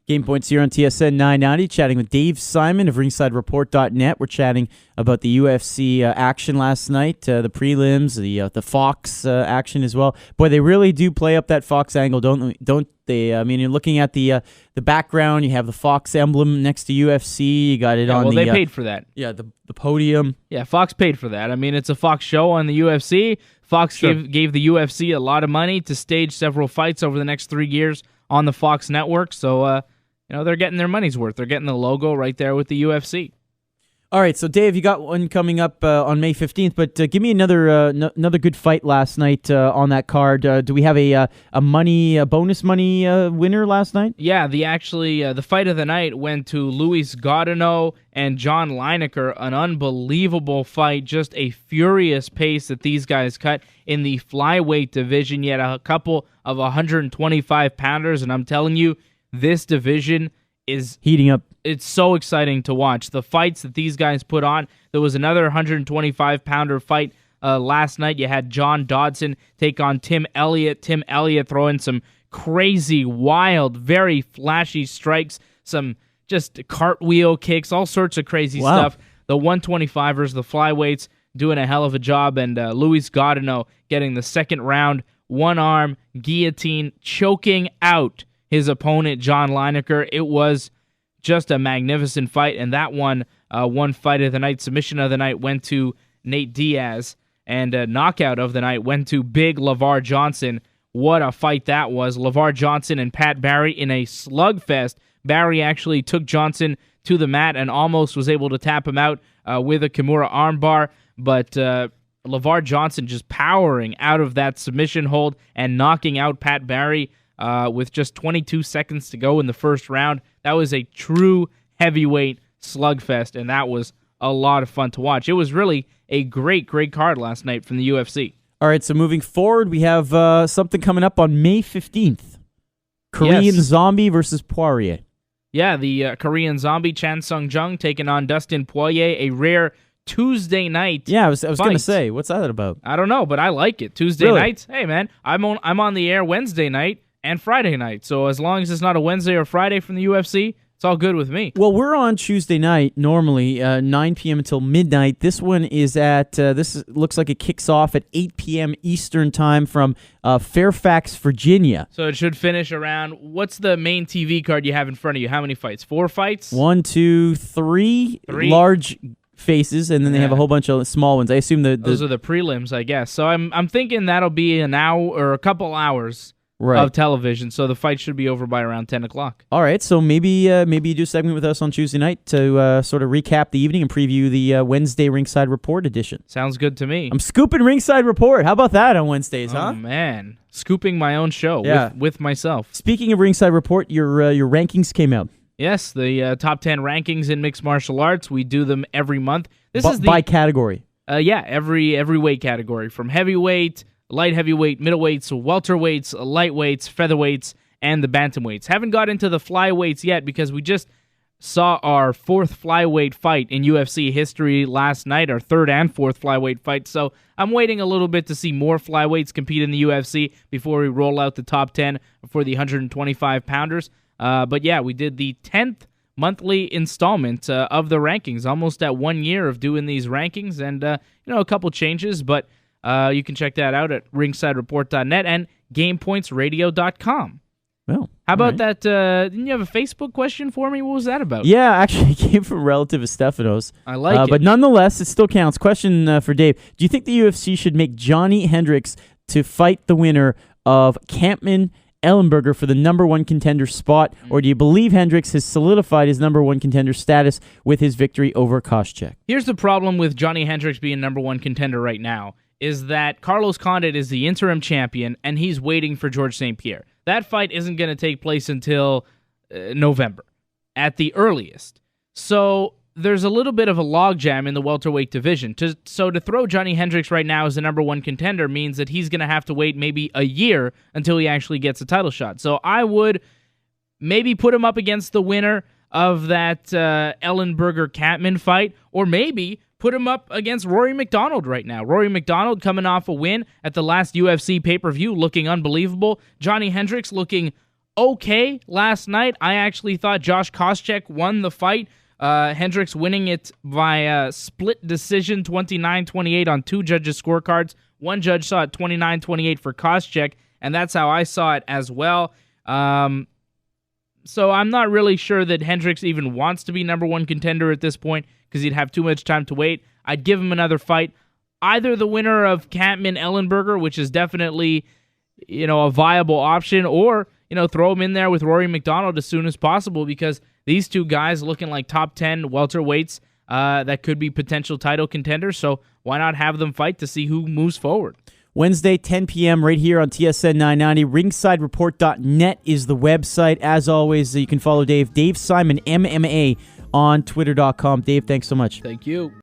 Game Points here on TSN 990, chatting with Dave Simon of ringsidereport.net. We're chatting about the UFC action last night, the prelims, the Fox action as well. Boy, they really do play up that Fox angle, don't they? I mean, you're looking at the background. You have the Fox emblem next to UFC. You got it on the... Well, they paid for that. Yeah, the podium. Yeah, Fox paid for that. I mean, it's a Fox show on the UFC. Fox gave the UFC a lot of money to stage several fights over the next 3 years on the Fox network. So, they're getting their money's worth. They're getting the logo right there with the UFC. All right, so Dave, you got one coming up on May 15th, but give me another good fight last night on that card. Do we have a bonus money winner last night? Yeah, the fight of the night went to Luis Gaudino and John Lineker. An unbelievable fight, just a furious pace that these guys cut in the flyweight division. Yet a couple of 125-pounders, and I'm telling you, this division is heating up. It's so exciting to watch. The fights that these guys put on. There was another 125-pounder fight last night. You had John Dodson take on Tim Elliott. Tim Elliott throwing some crazy, wild, very flashy strikes, some just cartwheel kicks, all sorts of crazy stuff. The 125ers, the flyweights, doing a hell of a job, and Luis Gaudino getting the second round, one-arm guillotine, choking out his opponent, John Lineker. It was just a magnificent fight, and that one fight of the night, submission of the night, went to Nate Diaz, and knockout of the night went to Big LeVar Johnson. What a fight that was. LeVar Johnson and Pat Barry in a slugfest. Barry actually took Johnson to the mat and almost was able to tap him out with a Kimura armbar, but LeVar Johnson just powering out of that submission hold and knocking out Pat Barry with just 22 seconds to go in the first round. That was a true heavyweight slugfest, and that was a lot of fun to watch. It was really a great, great card last night from the UFC. All right, so moving forward, we have something coming up on May 15th. Korean Zombie versus Poirier. Yeah, the Korean Zombie, Chan Sung Jung, taking on Dustin Poirier, a rare Tuesday night. Yeah, I was going to say, what's that about? I don't know, but I like it. Tuesday nights, hey man, I'm on the air Wednesday night and Friday night. So as long as it's not a Wednesday or Friday from the UFC, it's all good with me. Well, we're on Tuesday night normally, 9 p.m. until midnight. This one is at, looks like it kicks off at 8 p.m. Eastern time from Fairfax, Virginia. So it should finish around, what's the main TV card you have in front of you? How many fights? 4 fights? 1, 2, 3 large faces, and then they have a whole bunch of small ones. I assume those are the prelims, I guess. So I'm thinking that'll be an hour or a couple hours of television, so the fight should be over by around 10 o'clock. All right, so maybe you do a segment with us on Tuesday night to sort of recap the evening and preview the Wednesday Ringside Report edition. Sounds good to me. I'm scooping Ringside Report. How about that on Wednesdays, huh? Oh, man. Scooping my own show with myself. Speaking of Ringside Report, your rankings came out. Yes, the top 10 rankings in mixed martial arts. We do them every month. This is by category. Every weight category, from heavyweight, light heavyweight, middleweights, welterweights, lightweights, featherweights, and the bantamweights. Haven't got into the flyweights yet because we just saw our 4th flyweight fight in UFC history last night, our 3rd and 4th flyweight fight. So I'm waiting a little bit to see more flyweights compete in the UFC before we roll out the top 10 for the 125-pounders. But yeah, we did the 10th monthly installment of the rankings, almost at 1 year of doing these rankings, and a couple changes, but you can check that out at ringsidereport.net and gamepointsradio.com. Well, how about that? Didn't you have a Facebook question for me? What was that about? Yeah, actually, it came from a relative of Stefano's. I like it. But nonetheless, it still counts. Question for Dave. Do you think the UFC should make Johnny Hendricks to fight the winner of Kampmann Ellenberger for the number 1 contender spot, or do you believe Hendricks has solidified his number 1 contender status with his victory over Koscheck? Here's the problem with Johnny Hendricks being number 1 contender right now, is that Carlos Condit is the interim champion, and he's waiting for George St. Pierre. That fight isn't going to take place until November, at the earliest. So there's a little bit of a logjam in the welterweight division. So to throw Johnny Hendricks right now as the number 1 contender means that he's going to have to wait maybe a year until he actually gets a title shot. So I would maybe put him up against the winner of that Ellenberger-Kampmann fight, or maybe put him up against Rory McDonald right now. Rory McDonald coming off a win at the last UFC pay-per-view, looking unbelievable. Johnny Hendricks looking okay last night. I actually thought Josh Koscheck won the fight. Hendricks winning it by split decision, 29-28 on 2 judges' scorecards. One judge saw it 29-28 for Koscheck, and that's how I saw it as well. So I'm not really sure that Hendricks even wants to be number 1 contender at this point because he'd have too much time to wait. I'd give him another fight. Either the winner of Kampman-Ellenberger, which is definitely, a viable option, or, throw him in there with Rory McDonald as soon as possible, because these two guys looking like top 10 welterweights that could be potential title contenders. So why not have them fight to see who moves forward? Wednesday, 10 p.m. right here on TSN 990. RingsideReport.net is the website. As always, you can follow Dave Simon MMA on Twitter.com. Dave, thanks so much. Thank you.